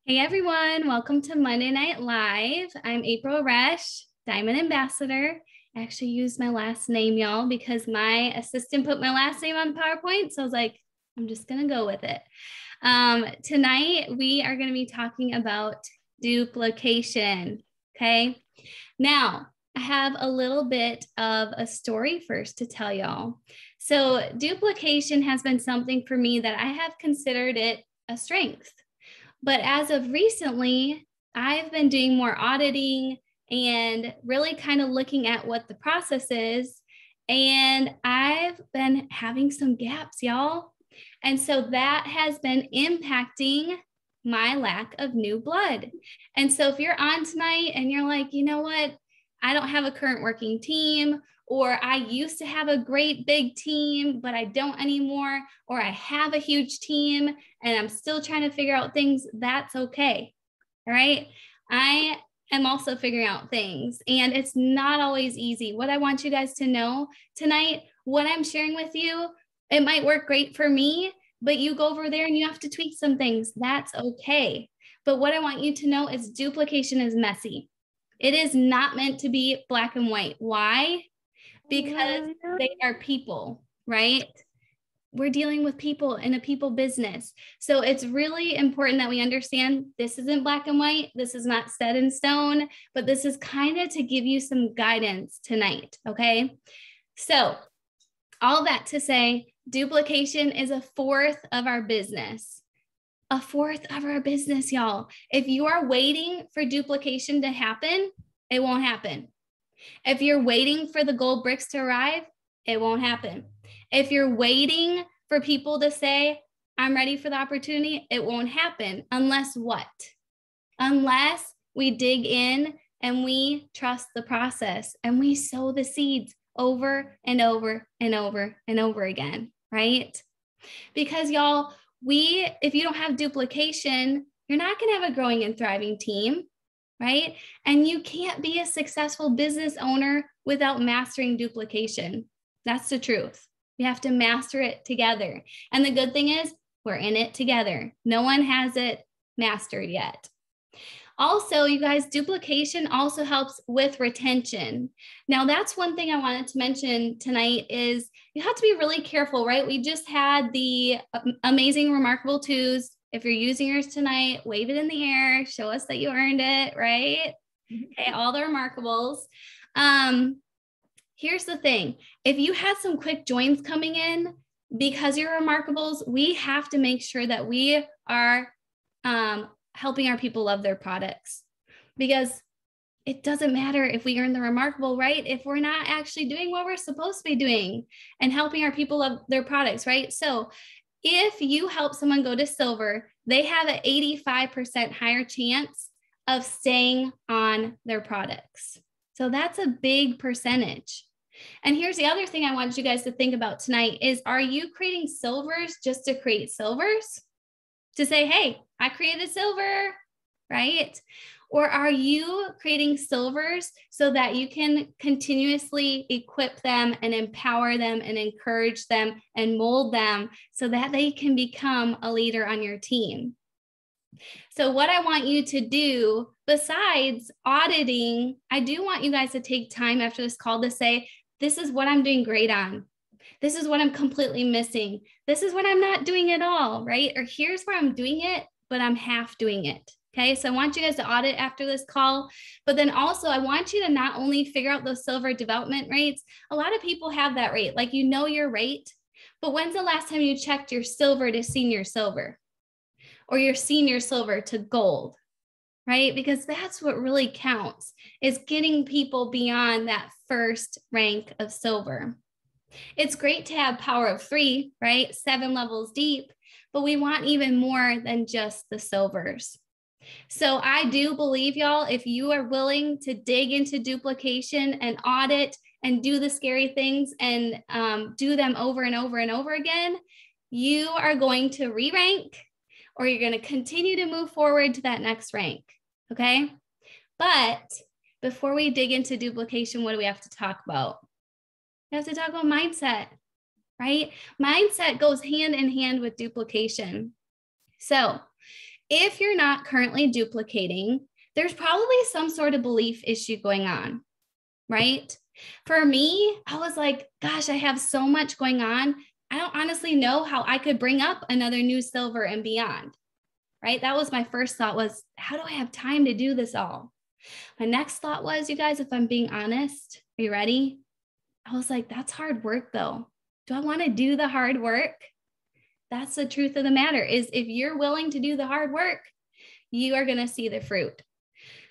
Hey everyone, welcome to Monday Night Live. I'm April Resch, Diamond Ambassador. I actually used my last name, y'all, because my assistant put my last name on PowerPoint. So I was like, I'm just going to go with it. Tonight, we are going to be talking about duplication. Okay. Now, I have a little bit of a story first to tell y'all. So duplication has been something for me that I have considered it a strength. But as of recently, I've been doing more auditing and really kind of looking at what the process is. And I've been having some gaps, y'all. And so that has been impacting my lack of new blood. And so if you're on tonight and you're like, you know what, I don't have a current working team, or I used to have a great big team, but I don't anymore, or I have a huge team and I'm still trying to figure out things, that's okay. All right. I am also figuring out things, and it's not always easy. What I want you guys to know tonight, what I'm sharing with you, it might work great for me, but you go over there and you have to tweak some things. That's okay. But what I want you to know is duplication is messy. It is not meant to be black and white. Why? Because they are people, right? We're dealing with people in a people business. So it's really important that we understand this isn't black and white. This is not set in stone, but this is kind of to give you some guidance tonight, okay? So all that to say, duplication is a fourth of our business. A fourth of our business, y'all. If you are waiting for duplication to happen, it won't happen. If you're waiting for the gold bricks to arrive, it won't happen. If you're waiting for people to say, I'm ready for the opportunity, it won't happen. Unless what? Unless we dig in and we trust the process and we sow the seeds over and over and over and over again, right? Because y'all, if you don't have duplication, you're not going to have a growing and thriving team, right? And you can't be a successful business owner without mastering duplication. That's the truth. We have to master it together. And the good thing is we're in it together. No one has it mastered yet. Also, you guys, duplication also helps with retention. Now, that's one thing I wanted to mention tonight is you have to be really careful, right? We just had the amazing, remarkable twos. If you're using yours tonight, wave it in the air, show us that you earned it, right? Okay, all the remarkables. Here's the thing. If you had some quick joins coming in, because you're remarkables, we have to make sure that we are helping our people love their products, because it doesn't matter if we earn the remarkable, right? If we're not actually doing what we're supposed to be doing and helping our people love their products, right? So if you help someone go to silver, they have an 85% higher chance of staying on their products. So that's a big percentage. And here's the other thing I want you guys to think about tonight is, are you creating silvers just to create silvers? To say, hey, I created silver, right? Or are you creating silvers so that you can continuously equip them and empower them and encourage them and mold them so that they can become a leader on your team? So what I want you to do, besides auditing, I do want you guys to take time after this call to say, this is what I'm doing great on. This is what I'm completely missing. This is what I'm not doing at all, right? Or here's where I'm doing it, but I'm half doing it. Okay, so I want you guys to audit after this call, but then also I want you to not only figure out those silver development rates. A lot of people have that rate, like you know your rate, but when's the last time you checked your silver to senior silver or your senior silver to gold, right? Because that's what really counts, is getting people beyond that first rank of silver. It's great to have power of 3, right? 7 levels deep, but we want even more than just the silvers. So I do believe, y'all, if you are willing to dig into duplication and audit and do the scary things and do them over and over and over again, you are going to re-rank, or you're going to continue to move forward to that next rank, okay? But before we dig into duplication, what do we have to talk about? We have to talk about mindset, right? Mindset goes hand in hand with duplication. So If you're not currently duplicating, there's probably some sort of belief issue going on, right? For me, I was like, gosh, I have so much going on. I don't honestly know how I could bring up another new silver and beyond, right? That was my first thought was, how do I have time to do this all? My next thought was, you guys, if I'm being honest, are you ready? I was like, that's hard work though. Do I want to do the hard work? That's the truth of the matter is if you're willing to do the hard work, you are going to see the fruit.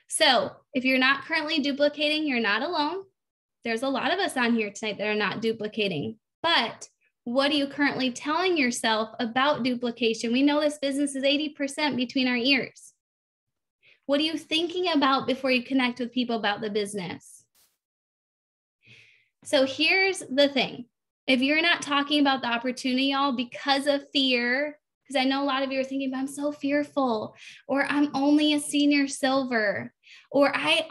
So if you're not currently duplicating, you're not alone. There's a lot of us on here tonight that are not duplicating, but what are you currently telling yourself about duplication? We know this business is 80% between our ears. What are you thinking about before you connect with people about the business? So here's the thing. If you're not talking about the opportunity, y'all, because of fear, because I know a lot of you are thinking, but I'm so fearful, or I'm only a senior silver, or I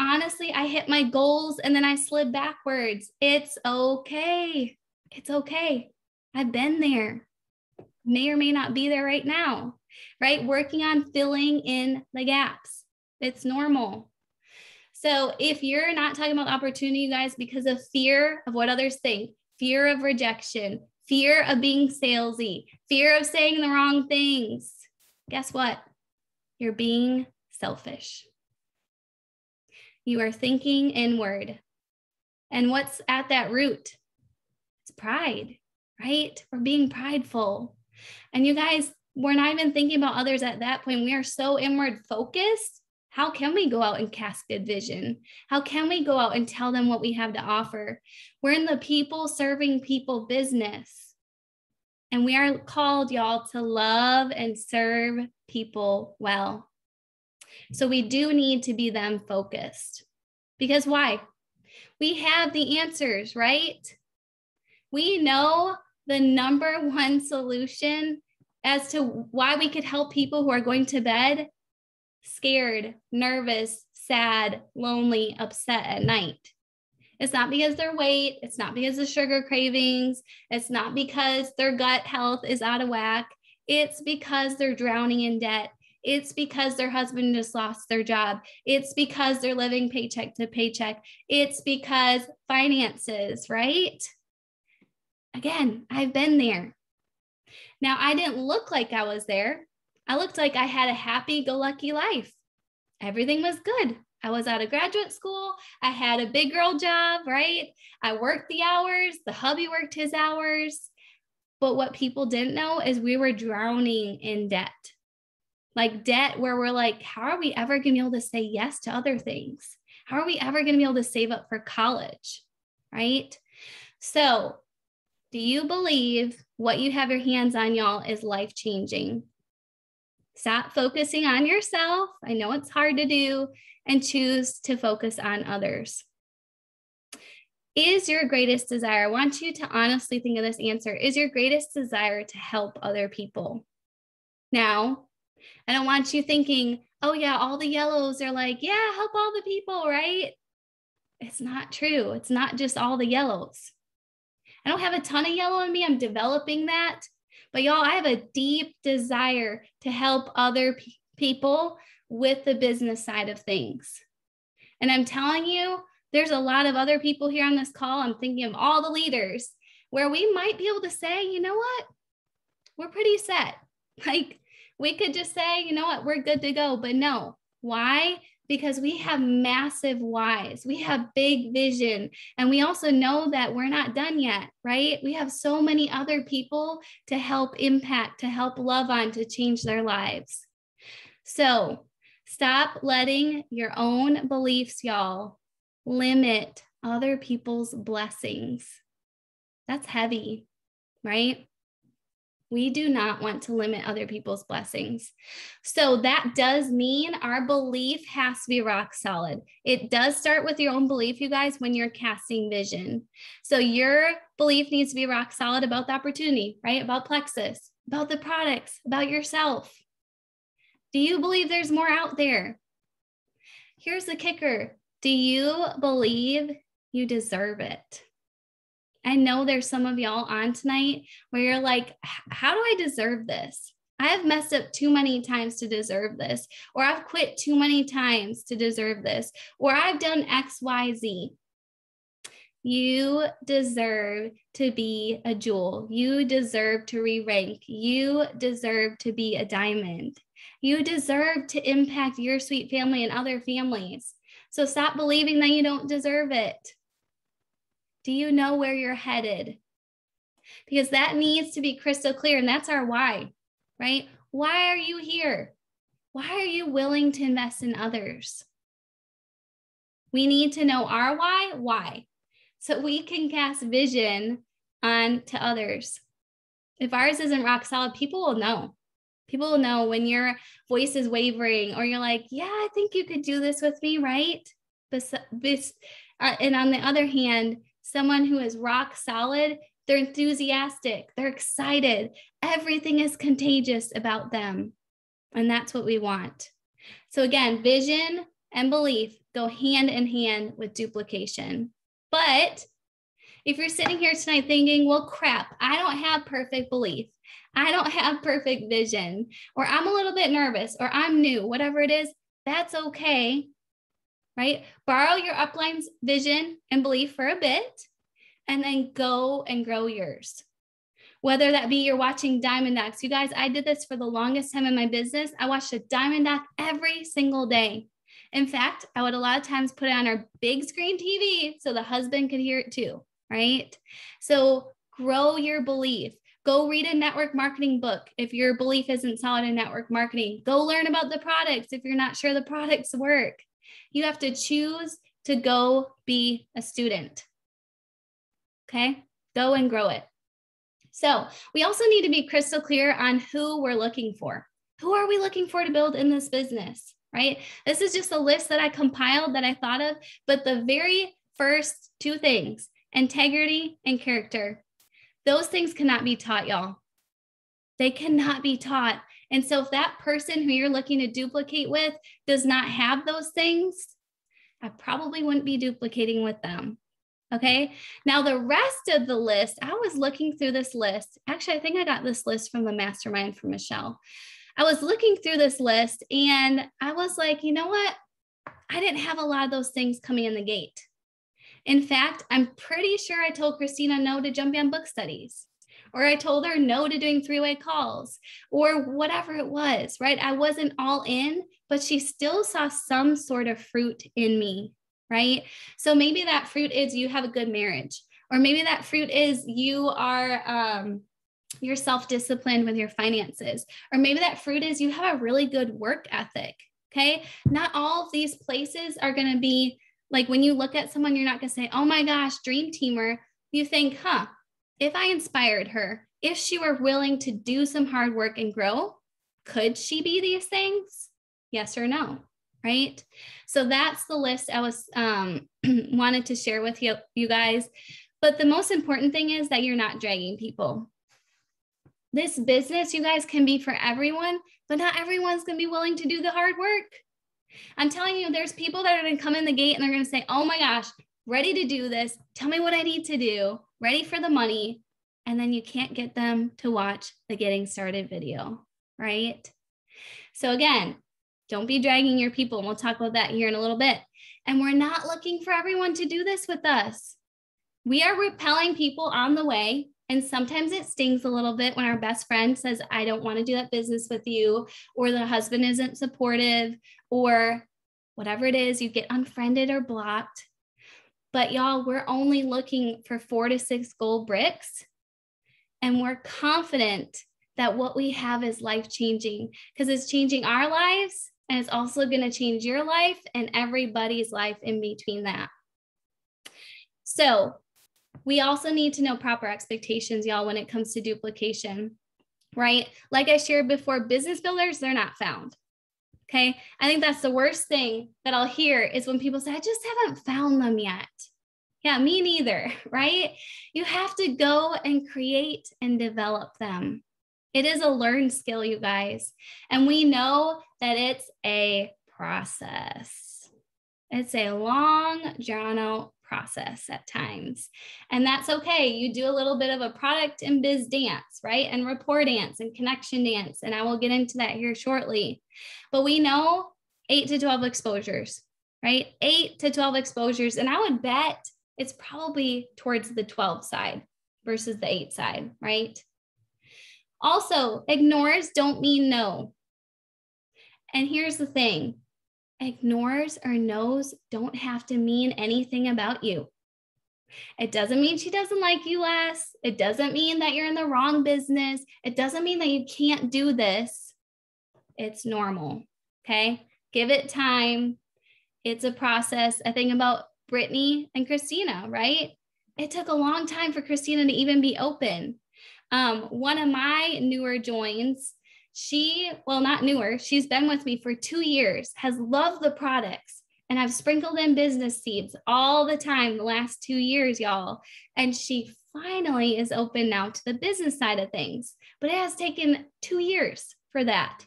hit my goals and then I slid backwards. It's okay. It's okay. I've been there. May or may not be there right now, right? Working on filling in the gaps. It's normal. So if you're not talking about opportunity, you guys, because of fear of what others think, fear of rejection, fear of being salesy, fear of saying the wrong things, guess what? You're being selfish. You are thinking inward. And what's at that root? It's pride, right? We're being prideful. And you guys, we're not even thinking about others at that point. We are so inward focused. How can we go out and cast good vision? How can we go out and tell them what we have to offer? We're in the people serving people business. And we are called, y'all, to love and serve people well. So we do need to be them focused. Because why? We have the answers, right? We know the number one solution as to why we could help people who are going to bed scared, nervous, sad, lonely, upset at night. It's not because their weight. It's not because of sugar cravings. It's not because their gut health is out of whack. It's because they're drowning in debt. It's because their husband just lost their job. It's because they're living paycheck to paycheck. It's because finances, right? Again, I've been there. Now, I didn't look like I was there. I looked like I had a happy-go-lucky life. Everything was good. I was out of graduate school. I had a big girl job, right? I worked the hours. The hubby worked his hours. But what people didn't know is we were drowning in debt. Like debt where we're like, how are we ever going to be able to say yes to other things? How are we ever going to be able to save up for college, right? So do you believe what you have your hands on, y'all, is life-changing? Stop focusing on yourself. I know it's hard to do, and choose to focus on others. Is your greatest desire, I want you to honestly think of this answer, is your greatest desire to help other people? Now, I don't want you thinking, oh yeah, all the yellows are like, yeah, help all the people, right? It's not true. It's not just all the yellows. I don't have a ton of yellow in me. I'm developing that. But y'all, I have a deep desire to help other people with the business side of things. And I'm telling you, there's a lot of other people here on this call. I'm thinking of all the leaders where we might be able to say, you know what? We're pretty set. Like we could just say, you know what? We're good to go. But no, why? Because we have massive whys. We have big vision. And we also know that we're not done yet, right? We have so many other people to help impact, to help love on, to change their lives. So stop letting your own beliefs, y'all, limit other people's blessings. That's heavy, right? We do not want to limit other people's blessings. So that does mean our belief has to be rock solid. It does start with your own belief, you guys, when you're casting vision. So your belief needs to be rock solid about the opportunity, right? About Plexus, about the products, about yourself. Do you believe there's more out there? Here's the kicker. Do you believe you deserve it? I know there's some of y'all on tonight where you're like, how do I deserve this? I have messed up too many times to deserve this, or I've quit too many times to deserve this, or I've done X, Y, Z. You deserve to be a jewel. You deserve to re-rank. You deserve to be a diamond. You deserve to impact your sweet family and other families. So stop believing that you don't deserve it. Do you know where you're headed? Because that needs to be crystal clear, and that's our why, right? Why are you here? Why are you willing to invest in others? We need to know our why, so we can cast vision on to others. If ours isn't rock solid, people will know. People will know when your voice is wavering, or you're like, yeah, I think you could do this with me, right? And on the other hand, someone who is rock solid, they're enthusiastic, they're excited. Everything is contagious about them. And that's what we want. So again, vision and belief go hand in hand with duplication. But if you're sitting here tonight thinking, well, crap, I don't have perfect belief, I don't have perfect vision, or I'm a little bit nervous, or I'm new, whatever it is, that's okay, right? Borrow your upline's vision and belief for a bit, and then go and grow yours. Whether that be you're watching Diamond Docs. You guys, I did this for the longest time in my business. I watched a Diamond Doc every single day. In fact, I would a lot of times put it on our big screen TV so the husband could hear it too, right? So grow your belief. Go read a network marketing book if your belief isn't solid in network marketing. Go learn about the products if you're not sure the products work. You have to choose to go be a student. Okay? Go and grow it. So we also need to be crystal clear on who we're looking for. Who are we looking for to build in this business, right? This is just a list that I compiled that I thought of, but the very first two things, integrity and character, those things cannot be taught, y'all. They cannot be taught. And so if that person who you're looking to duplicate with does not have those things, I probably wouldn't be duplicating with them. Okay. Now the rest of the list, I was looking through this list. Actually, I think I got this list from the mastermind from Michelle. I was looking through this list and I was like, you know what? I didn't have a lot of those things coming in the gate. In fact, I'm pretty sure I told Christina no to jumping on book studies, or I told her no to doing three-way calls, or whatever it was, right? I wasn't all in, but she still saw some sort of fruit in me, right? So maybe that fruit is you have a good marriage, or maybe that fruit is you are you're self-disciplined with your finances, or maybe that fruit is you have a really good work ethic. Okay. Not all of these places are going to be like when you look at someone, you're not going to say, oh my gosh, dream teamer. You think, if I inspired her, if she were willing to do some hard work and grow, could she be these things? Yes or no, right? So that's the list I was wanted to share with you guys. But the most important thing is that you're not dragging people. This business, you guys, can be for everyone, but not everyone's going to be willing to do the hard work. I'm telling you, there's people that are going to come in the gate and they're going to say, oh my gosh, ready to do this. Tell me what I need to do. Ready for the money. And then you can't get them to watch the getting started video, right? So again, don't be dragging your people. And we'll talk about that here in a little bit. And we're not looking for everyone to do this with us. We are repelling people on the way. And sometimes it stings a little bit when our best friend says, I don't want to do that business with you, or the husband isn't supportive, or whatever it is, you get unfriended or blocked. But y'all, we're only looking for 4 to 6 gold bricks. And we're confident that what we have is life-changing, because it's changing our lives, and it's also going to change your life and everybody's life in between that. So we also need to know proper expectations, y'all, when it comes to duplication, right? Like I shared before, business builders, they're not found. Okay. I think that's the worst thing that I'll hear is when people say, I just haven't found them yet. Yeah, me neither, right? You have to go and create and develop them. It is a learned skill, you guys. And we know that it's a process. It's a long, drawn out process at times. And that's okay. You do a little bit of a product and biz dance, right? And rapport dance and connection dance. And I will get into that here shortly. But we know 8 to 12 exposures, right? 8 to 12 exposures. And I would bet it's probably towards the 12 side versus the 8 side, right? Also, ignores don't mean no. And here's the thing. Ignores or no's don't have to mean anything about you. It doesn't mean she doesn't like you less. It doesn't mean that you're in the wrong business. It doesn't mean that you can't do this. It's normal, okay? Give it time. It's a process. I think about Brittany and Christina, right? It took a long time for Christina to even be open. One of my newer joins, not newer, she's been with me for 2 years, has loved the products, and I've sprinkled in business seeds all the time the last 2 years, y'all. And she finally is open now to the business side of things, but it has taken 2 years for that.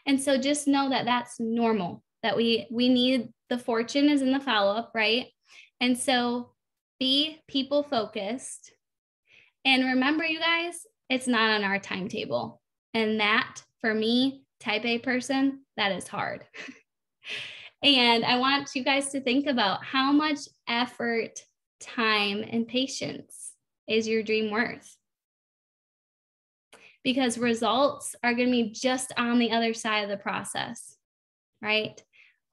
And so just know that that's normal, that we need, the fortune is in the follow-up, right? And so be people focused. And remember, you guys, it's not on our timetable. And that, for me, type A person, that is hard. And I want you guys to think about how much effort, time, and patience is your dream worth? Because results are going to be just on the other side of the process, right?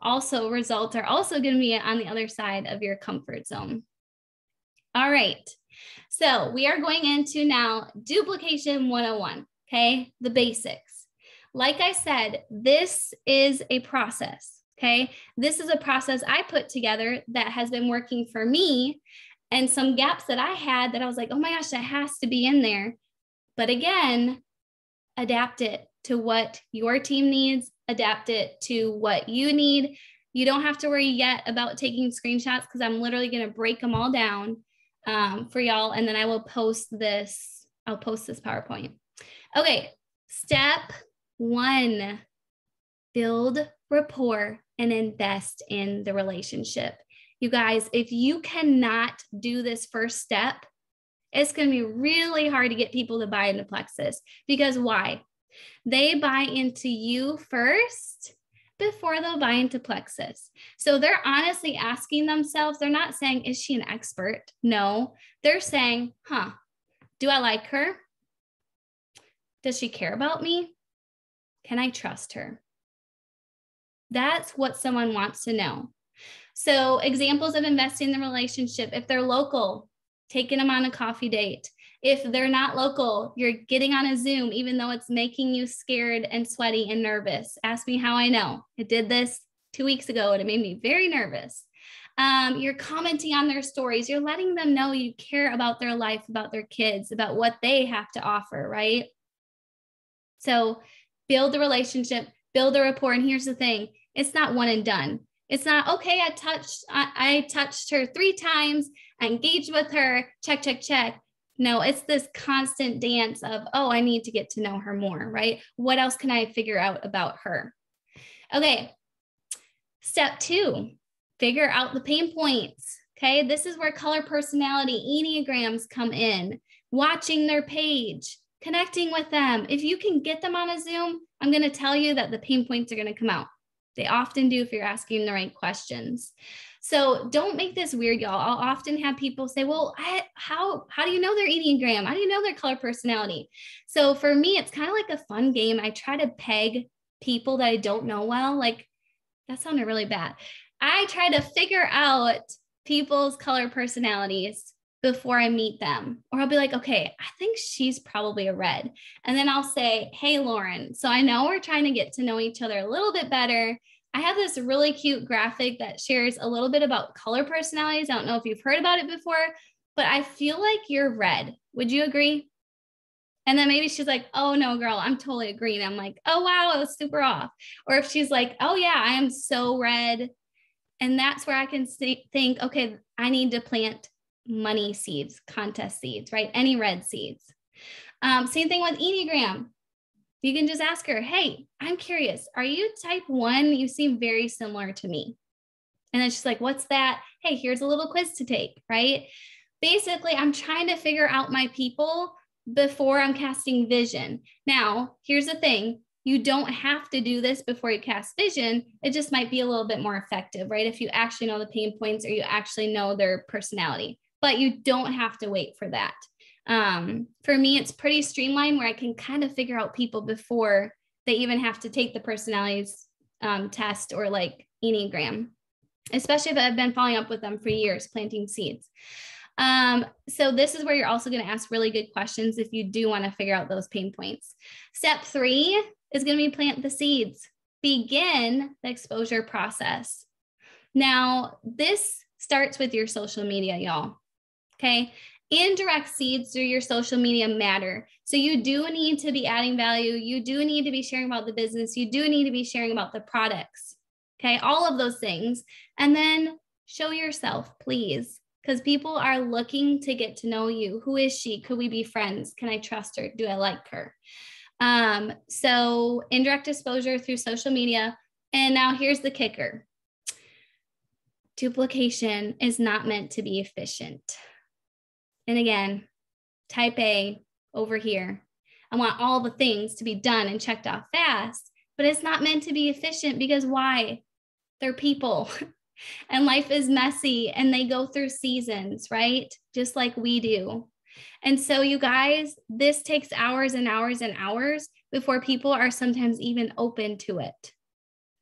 Also, results are also going to be on the other side of your comfort zone. All right. So we are going into now Duplication 101, okay? The basics. Like I said, this is a process, okay? This is a process I put together that has been working for me, and some gaps that I had that I was like, oh my gosh, that has to be in there. But again, adapt it to what your team needs, adapt it to what you need. You don't have to worry yet about taking screenshots because I'm literally going to break them all down for y'all. And then I will post this. I'll post this PowerPoint. Okay. Step 1, build rapport and invest in the relationship. You guys, if you cannot do this first step, it's going to be really hard to get people to buy into Plexus. Because why? They buy into you first before they'll buy into Plexus. So they're honestly asking themselves, they're not saying, is she an expert? No, they're saying, do I like her? Does she care about me? Can I trust her? That's what someone wants to know. So examples of investing in the relationship, if they're local, taking them on a coffee date. If they're not local, you're getting on a Zoom, even though it's making you scared and sweaty and nervous. Ask me how I know. I did this 2 weeks ago and it made me very nervous. You're commenting on their stories. You're letting them know you care about their life, about their kids, about what they have to offer, right? So build the relationship, build the rapport. And here's the thing. It's not one and done. It's not, okay, I touched her 3 times. I engaged with her, check, check, check. No, it's this constant dance of, oh, I need to get to know her more, right? What else can I figure out about her? Okay. Step 2, figure out the pain points. Okay. This is where color personality, Enneagrams come in, watching their page, connecting with them. If you can get them on a Zoom, I'm going to tell you that the pain points are going to come out. They often do if you're asking the right questions. So don't make this weird, y'all. I'll often have people say, well, how do you know their Enneagram? How do you know their color personality? So for me, it's kind of like a fun game. I try to peg people that I don't know well. Like, that sounded really bad. I try to figure out people's color personalities before I meet them. Or I'll be like, okay, I think she's probably a red. And then I'll say, hey, Lauren, so I know we're trying to get to know each other a little bit better. I have this really cute graphic that shares a little bit about color personalities. I don't know if you've heard about it before, but I feel like you're red. Would you agree? And then maybe she's like, oh no, girl, I'm totally agreeing. I'm like, oh wow, I was super off. Or if she's like, oh yeah, I am so red. And that's where I can think, okay, I need to plant money seeds, contest seeds, right? Any red seeds. Same thing with Enneagram. You can just ask her, hey, I'm curious, are you type 1? You seem very similar to me. And then she's like, what's that? Hey, here's a little quiz to take, right? Basically, I'm trying to figure out my people before I'm casting vision. Now, here's the thing. You don't have to do this before you cast vision. It just might be a little bit more effective, right? If you actually know the pain points or you actually know their personality, but you don't have to wait for that. For me, it's pretty streamlined where I can kind of figure out people before they even have to take the personalities test or like Enneagram, especially if I've been following up with them for years, planting seeds. So this is where you're also going to ask really good questions if you do want to figure out those pain points. Step 3 is going to be plant the seeds. Begin the exposure process. Now, this starts with your social media, y'all. Okay. Indirect seeds through your social media matter. So you do need to be adding value. You do need to be sharing about the business. You do need to be sharing about the products. Okay. All of those things. And then show yourself, please. Because people are looking to get to know you. Who is she? Could we be friends? Can I trust her? Do I like her? So indirect exposure through social media. And now here's the kicker. Duplication is not meant to be efficient. And again, type A over here. I want all the things to be done and checked off fast, but it's not meant to be efficient because why? They're people. And life is messy and they go through seasons, right? Just like we do. And so you guys, this takes hours and hours and hours before people are sometimes even open to it.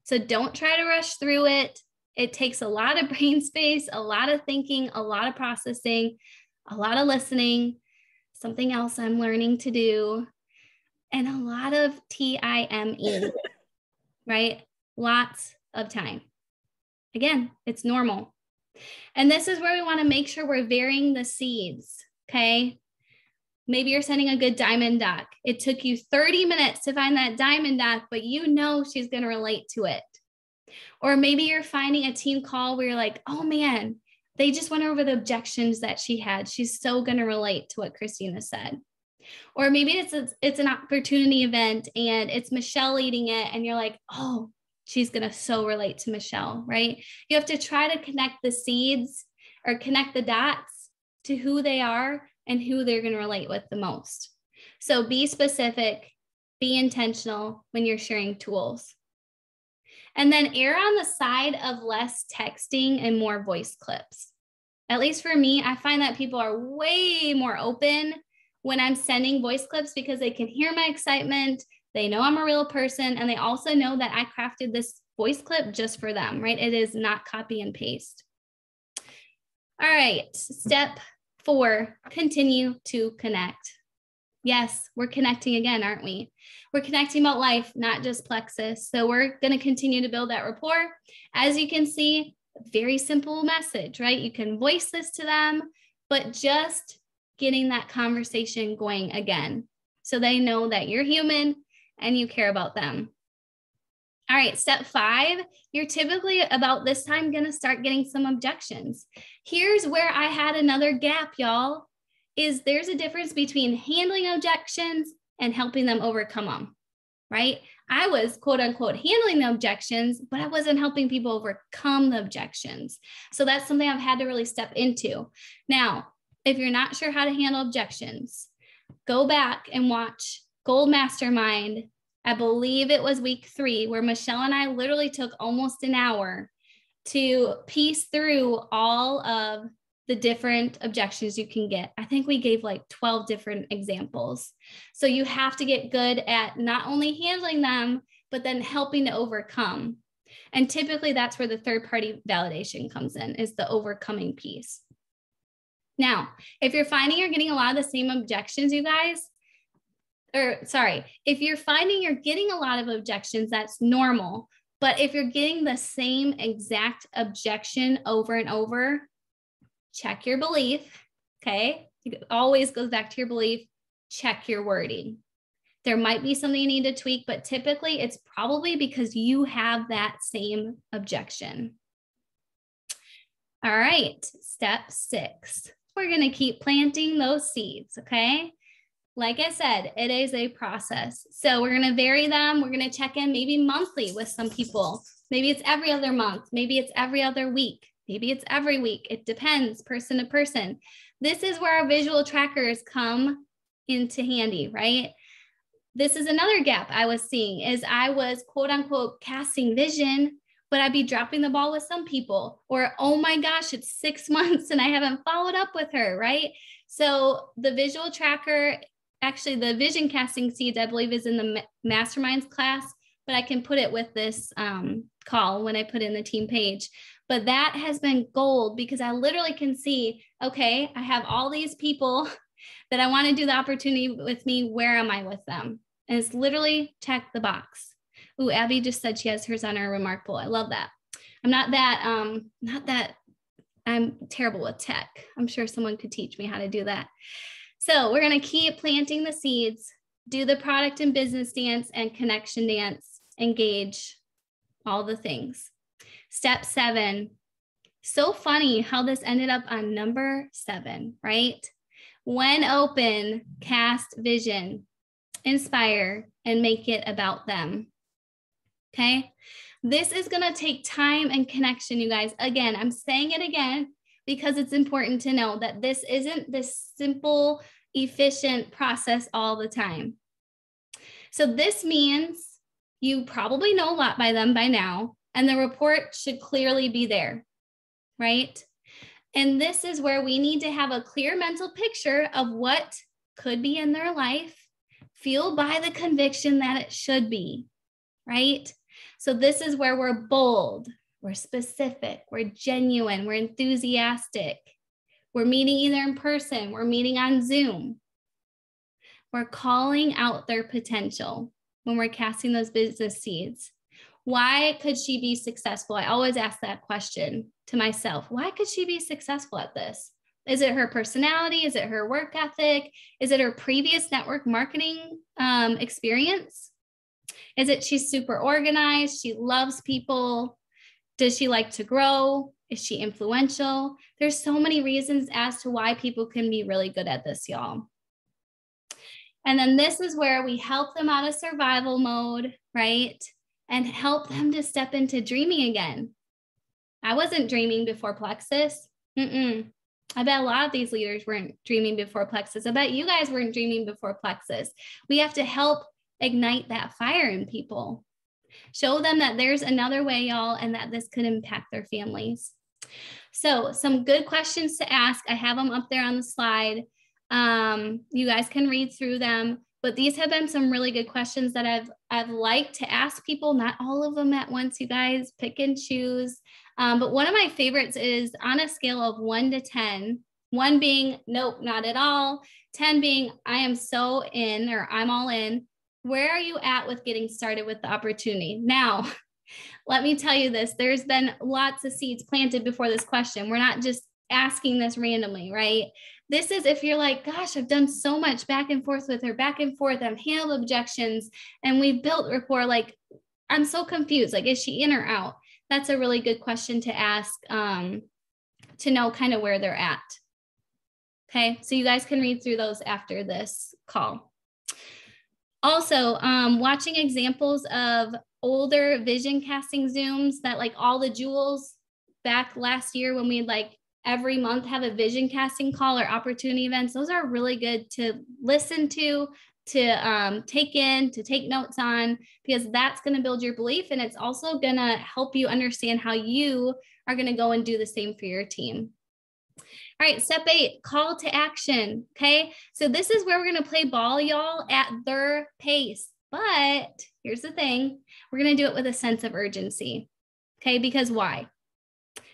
So don't try to rush through it. It takes a lot of brain space, a lot of thinking, a lot of processing, a lot of listening, something else I'm learning to do, and a lot of time, right? Lots of time. Again, it's normal. And this is where we want to make sure we're varying the seeds, okay? Maybe you're sending a good diamond doc. It took you 30 minutes to find that diamond doc, but you know she's going to relate to it. Or maybe you're finding a team call where you're like, oh man, they just went over the objections that she had. She's so going to relate to what Christina said. Or maybe it's an opportunity event and it's Michelle leading it and you're like, oh, she's going to so relate to Michelle, right? You have to try to connect the seeds or connect the dots to who they are and who they're going to relate with the most. So be specific, be intentional when you're sharing tools. And then err on the side of less texting and more voice clips. At least for me, I find that people are way more open when I'm sending voice clips because they can hear my excitement. They know I'm a real person, and they also know that I crafted this voice clip just for them, right? It is not copy and paste. All right, step 4, continue to connect. Yes, we're connecting again, aren't we? We're connecting about life, not just plexus. So we're going to continue to build that rapport. As you can see, very simple message, right? You can voice this to them, but just getting that conversation going again so they know that you're human and you care about them. All right, step 5, you're typically about this time going to start getting some objections. Here's where I had another gap, y'all, is there's a difference between handling objections and helping them overcome them, right? I was quote unquote handling the objections, but I wasn't helping people overcome the objections. So that's something I've had to really step into. Now, if you're not sure how to handle objections, go back and watch Gold Mastermind. I believe it was week 3 where Michelle and I literally took almost an hour to piece through all of the different objections you can get. I think we gave like 12 different examples. So you have to get good at not only handling them, but then helping to overcome. And typically that's where the third-party validation comes in, is the overcoming piece. Now, if you're finding you're getting a lot of the same objections, you guys, if you're finding you're getting a lot of objections, that's normal. But if you're getting the same exact objection over and over, check your belief, okay? It always goes back to your belief. Check your wording. There might be something you need to tweak, but typically it's probably because you have that same objection. All right, step 6. We're going to keep planting those seeds, okay? Like I said, it is a process. So we're going to vary them. We're going to check in maybe monthly with some people. Maybe it's every other month. Maybe it's every other week. Maybe it's every week. It depends person to person. This is where our visual trackers come into handy, right? This is another gap I was seeing is I was quote unquote casting vision, but I'd be dropping the ball with some people, or, oh my gosh, it's 6 months and I haven't followed up with her, right? So the visual tracker, actually the vision casting seeds, I believe is in the masterminds class, but I can put it with this call when I put in the team page. But that has been gold because I literally can see, okay, I have all these people that I want to do the opportunity with me. Where am I with them? And it's literally check the box. Ooh, Abby just said she has hers on her remarkable. I love that. I'm not that I'm terrible with tech. I'm sure someone could teach me how to do that. So we're going to keep planting the seeds, do the product and business dance and connection dance, engage, all the things. Step 7. So funny how this ended up on number 7, right? When open, cast vision, inspire, and make it about them. Okay. This is going to take time and connection, you guys. Again, I'm saying it again because it's important to know that this isn't this simple, efficient process all the time. So this means you probably know a lot by them by now, and the report should clearly be there, right? And this is where we need to have a clear mental picture of what could be in their life, fueled by the conviction that it should be, right? So this is where we're bold, we're specific, we're genuine, we're enthusiastic. We're meeting either in person, we're meeting on Zoom. We're calling out their potential when we're casting those business seeds. Why could she be successful? I always ask that question to myself. Why could she be successful at this? Is it her personality? Is it her work ethic? Is it her previous network marketing experience? Is it she's super organized? She loves people. Does she like to grow? Is she influential? There's so many reasons as to why people can be really good at this, y'all. And then this is where we help them out of survival mode, right? And help them to step into dreaming again. I wasn't dreaming before Plexus. I bet a lot of these leaders weren't dreaming before Plexus. I bet you guys weren't dreaming before Plexus. We have to help ignite that fire in people. Show them that there's another way, y'all, and that this could impact their families. So some good questions to ask. I have them up there on the slide. You guys can read through them, but these have been some really good questions that I've liked to ask people, not all of them at once, you guys, pick and choose. But one of my favorites is on a scale of 1 to 10, 1 being, nope, not at all. 10 being, I am so in, or I'm all in. Where are you at with getting started with the opportunity? Now, let me tell you this, there's been lots of seeds planted before this question. We're not just asking this randomly, right? This is if you're like, gosh, I've done so much back and forth with her, back and forth, I've handled objections, and we've built rapport, like, I'm so confused, like, is she in or out? That's a really good question to ask to know kind of where they're at. Okay, so you guys can read through those after this call. Also, watching examples of older vision casting Zooms that like all the jewels back last year when we'd like every month have a vision casting call or opportunity events. Those are really good to listen to take in, to take notes on, because that's going to build your belief. And it's also going to help you understand how you are going to go and do the same for your team. All right, step 8, call to action. Okay, so this is where we're going to play ball, y'all, at their pace. But here's the thing, we're going to do it with a sense of urgency. Okay, because why?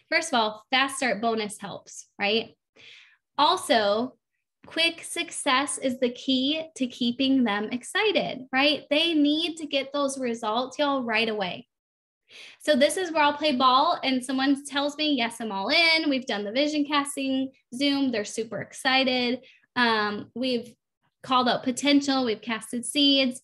First of all, fast start bonus helps, right? Also, quick success is the key to keeping them excited, right? They need to get those results, y'all, right away. So this is where I'll play ball and someone tells me, yes, I'm all in. We've done the vision casting Zoom. They're super excited. We've called out potential. We've casted seeds.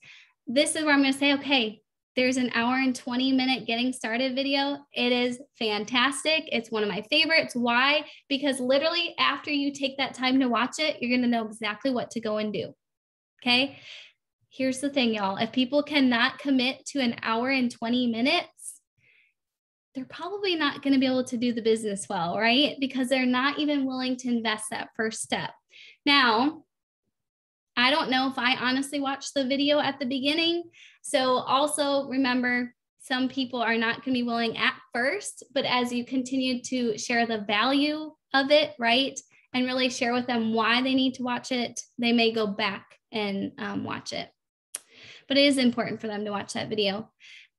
This is where I'm going to say, okay, there's an hour and 20-minute getting started video. It is fantastic. It's one of my favorites. Why? Because literally after you take that time to watch it, you're going to know exactly what to go and do. Okay. Here's the thing, y'all. If people cannot commit to an hour and 20 minutes, they're probably not going to be able to do the business well, right? Because they're not even willing to invest that first step. Now, I don't know if I honestly watched the video at the beginning. So also remember, some people are not going to be willing at first, but as you continue to share the value of it, right? And really share with them why they need to watch it, they may go back and watch it. But it is important for them to watch that video.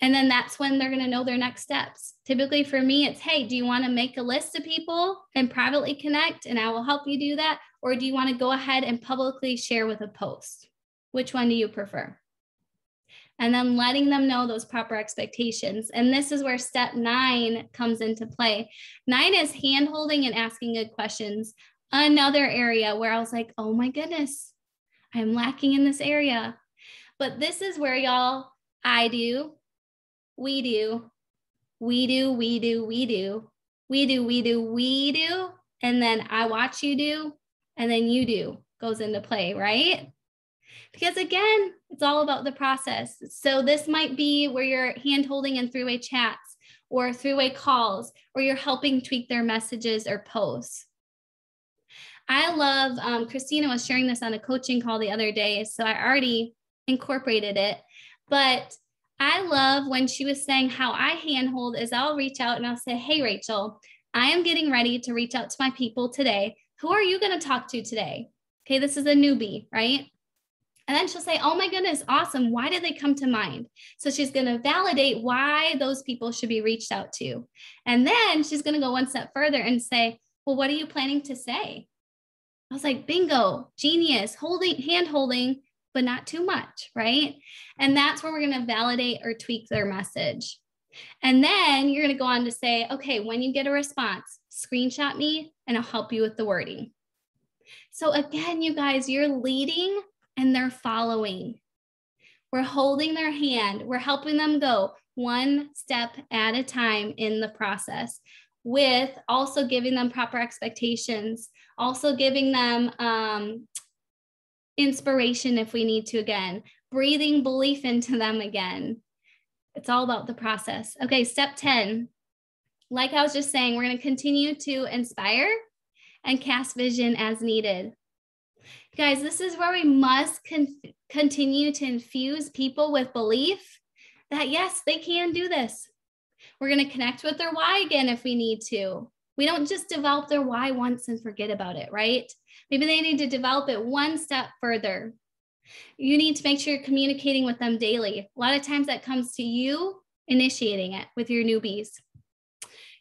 And then that's when they're going to know their next steps. Typically for me, it's, hey, do you want to make a list of people and privately connect? And I will help you do that. Or do you want to go ahead and publicly share with a post? Which one do you prefer? And then letting them know those proper expectations. And this is where step 9 comes into play. 9 is hand-holding and asking good questions. Another area where I was like, oh my goodness, I'm lacking in this area. But this is where, y'all, I do, we do, we do, we do, we do, we do, we do, we do, and then I watch you do, and then you do goes into play, right? Because again, it's all about the process. So this might be where you're hand-holding in three-way chats or three-way calls, or you're helping tweak their messages or posts. I love, Christina was sharing this on a coaching call the other day, so I already incorporated it, but I love when she was saying how I handhold is I'll reach out and I'll say, hey, Rachel, I am getting ready to reach out to my people today. Who are you going to talk to today? Okay, this is a newbie, right? And then she'll say, oh my goodness, awesome. Why did they come to mind? So she's going to validate why those people should be reached out to. And then she's going to go one step further and say, well, what are you planning to say? I was like, bingo, genius, hand holding, but not too much, right? And that's where we're going to validate or tweak their message. And then you're going to go on to say, okay, when you get a response, screenshot me and I'll help you with the wording. So again, you guys, you're leading and they're following. We're holding their hand. We're helping them go one step at a time in the process, with also giving them proper expectations, also giving them inspiration if we need to, again, breathing belief into them again. It's all about the process. Okay, step 10. Like I was just saying, we're going to continue to inspire and cast vision as needed. Guys, this is where we must continue to infuse people with belief that, yes, they can do this. We're going to connect with their why again if we need to. We don't just develop their why once and forget about it, right? Maybe they need to develop it one step further. You need to make sure you're communicating with them daily. A lot of times that comes to you initiating it with your newbies.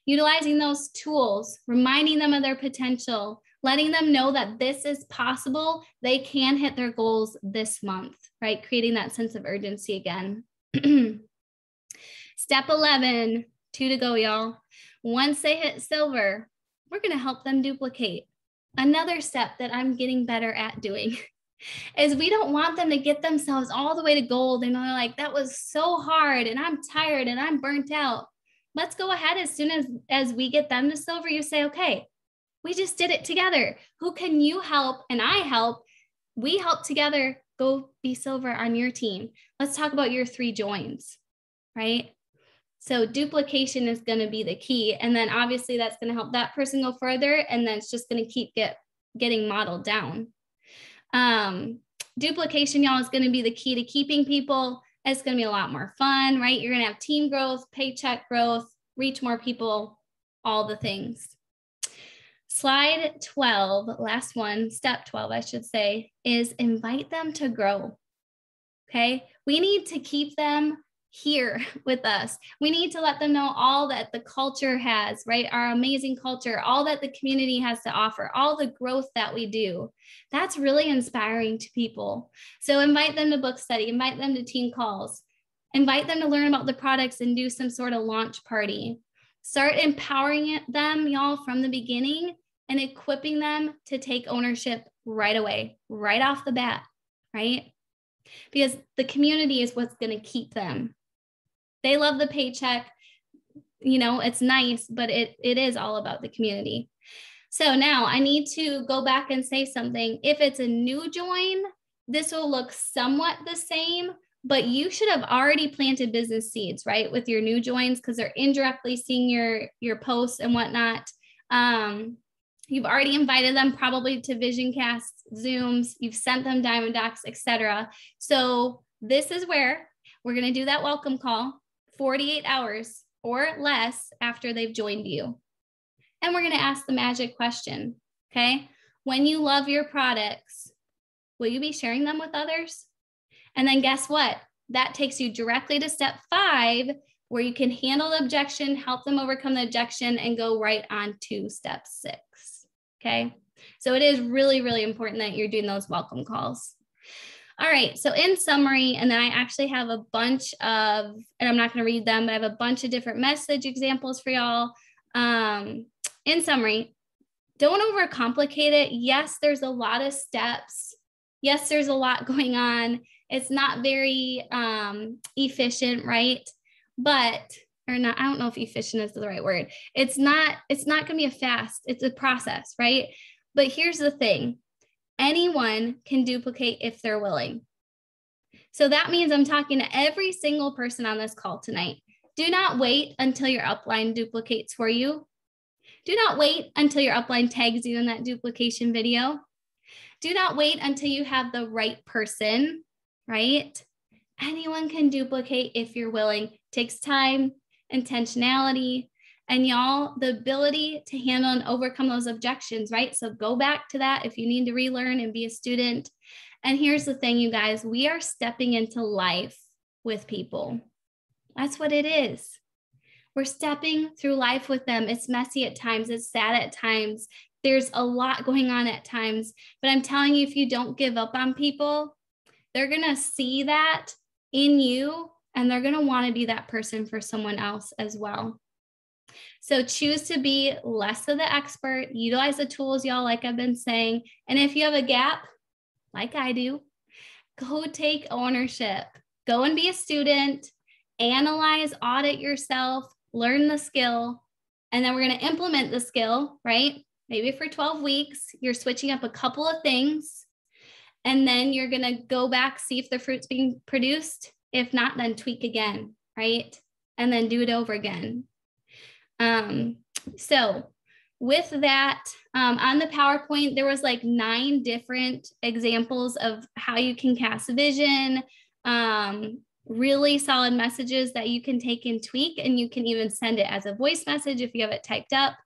Utilizing those tools, reminding them of their potential, letting them know that this is possible. They can hit their goals this month, right? Creating that sense of urgency again. Step 11, 2 to go, y'all. Once they hit silver, we're going to help them duplicate. Another step that I'm getting better at doing is we don't want them to get themselves all the way to gold and they're like, that was so hard and I'm tired and I'm burnt out. Let's go ahead as soon as we get them to silver, you say, okay, we just did it together. Who can you help? And I help. We help together. Go be silver on your team. Let's talk about your 3 joins, right? So duplication is going to be the key. And then obviously that's going to help that person go further. And then it's just going to keep getting modeled down. Duplication, y'all, is going to be the key to keeping people. It's going to be a lot more fun, right? You're going to have team growth, paycheck growth, reach more people, all the things. Slide 12, last one, step 12, I should say, is invite them to grow. Okay. We need to keep them here with us. We need to let them know all that the culture has, right? Our amazing culture, all that the community has to offer, all the growth that we do. That's really inspiring to people. So invite them to book study, invite them to team calls, invite them to learn about the products and do some sort of launch party. Start empowering them, y'all, from the beginning and equipping them to take ownership right away, right off the bat, right? Because the community is what's going to keep them. They love the paycheck, you know, it's nice, but it is all about the community. So now I need to go back and say something. If it's a new join, this will look somewhat the same, but you should have already planted business seeds, right? With your new joins, because they're indirectly seeing your posts and whatnot. You've already invited them probably to vision casts, Zooms, you've sent them Diamond Docs, etc. So this is where we're going to do that welcome call 48 hours or less after they've joined you. And we're going to ask the magic question, okay? When you love your products, will you be sharing them with others? And then guess what? That takes you directly to step 5, where you can handle the objection, help them overcome the objection, and go right on to step 6, okay? So it is really, really important that you're doing those welcome calls. All right, so in summary, and then I actually have a bunch of, and I'm not going to read them, but I have a bunch of different message examples for y'all. In summary, don't overcomplicate it. Yes, there's a lot of steps. Yes, there's a lot going on. It's not very efficient, right? But, or not, I don't know if efficient is the right word. It's not going to be a fast, it's a process, right? But here's the thing. Anyone can duplicate if they're willing. So that means I'm talking to every single person on this call tonight. Do not wait until your upline duplicates for you. Do not wait until your upline tags you in that duplication video. Do not wait until you have the right person, right? Anyone can duplicate if you're willing. It takes time, intentionality, and y'all, the ability to handle and overcome those objections, right? So go back to that if you need to relearn and be a student. And here's the thing, you guys, we are stepping into life with people. That's what it is. We're stepping through life with them. It's messy at times. It's sad at times. There's a lot going on at times. But I'm telling you, if you don't give up on people, they're going to see that in you, and they're going to want to be that person for someone else as well. So choose to be less of the expert, utilize the tools, y'all, like I've been saying. And if you have a gap, like I do, go take ownership. Go and be a student, analyze, audit yourself, learn the skill, and then we're going to implement the skill, right? Maybe for 12 weeks, you're switching up a couple of things, and then you're going to go back, see if the fruit's being produced. If not, then tweak again, right? And then do it over again. So with that, on the PowerPoint, there was like 9 different examples of how you can cast vision, really solid messages that you can take and tweak, and you can even send it as a voice message if you have it typed up.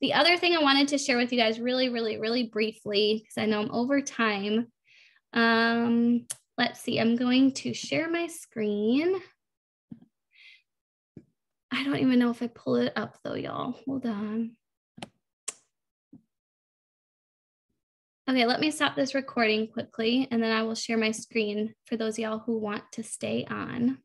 The other thing I wanted to share with you guys really, really, really briefly, because I know I'm over time. Let's see, I'm going to share my screen. I don't even know if I pull it up though, y'all. Hold on. Okay, let me stop this recording quickly, and then I will share my screen for those of y'all who want to stay on.